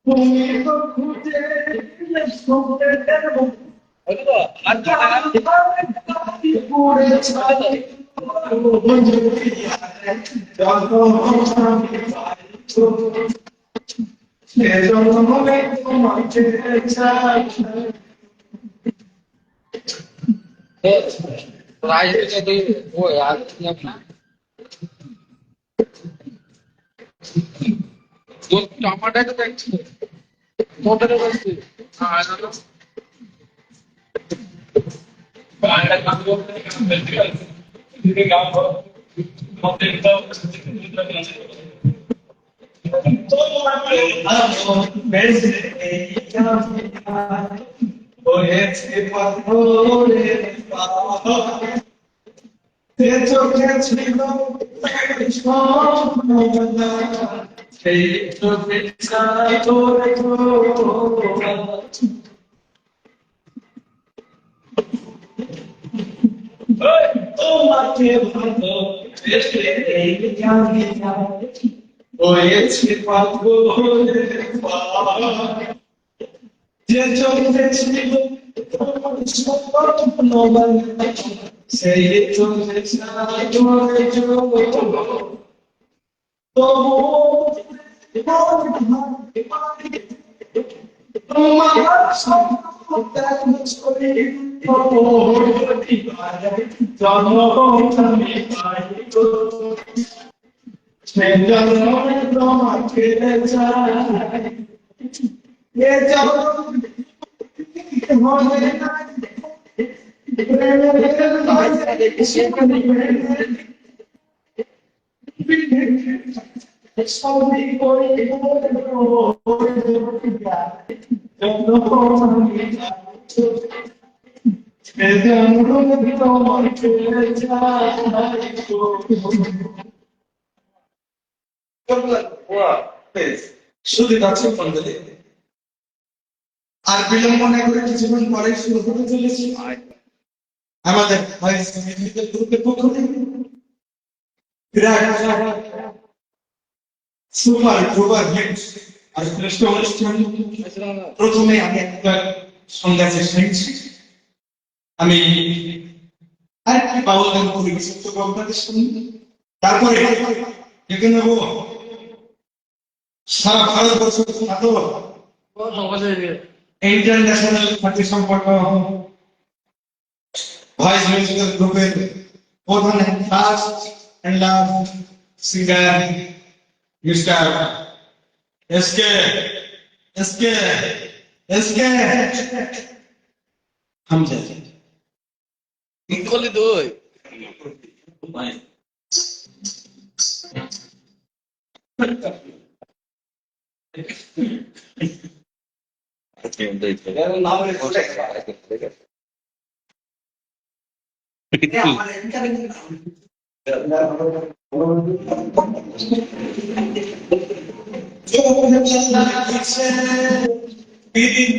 তুমি তো খুঁজে পুরে ছাড়ে জন্মে তোমাকে চাই वो यार जो टमाटर तो देखिए टमाटर देखिए हाँ ना बाहर का जो मेरे गांव मत एकदम চোখে ছিল সেই চোখে চাই তোরে তোমাকে ভালো হয়েছে পাগলে যে চোখে ছিল স্বপ্ন সেই চোখে চাই তোরে তবু তোমার স্বপ্ন ত্যাগ করে জন্ম আমি পাই সে জন্মে তোমাকে চাই এ জন্ম হবে না সবই করে শুধু যাচ্ছে মন্ডলী আর বিলম্ব না করে কিছুক্ষণ পরে শুরু হতে চলেছি আমাদের গ্রুপের পক্ষ থেকে সুপার ডুপার হিট আর শ্রেষ্ঠ অনুষ্ঠান প্রথমে আমি একটা সন্ধ্যা চেষ্টা করছি আমি আরেকটি বাউল গান পরিবেশন করবো আপনাদের সামনে তারপরে দেখে নেব সারা ভারতবর্ষ খ্যাত ইন্টারন্যাশনাল খ্যাতি সম্পর্ক ভয়েস মিউজিক্যাল গ্রুপের প্রধান first and love singer mister SK SK SK Hamza Incole doi. Pidin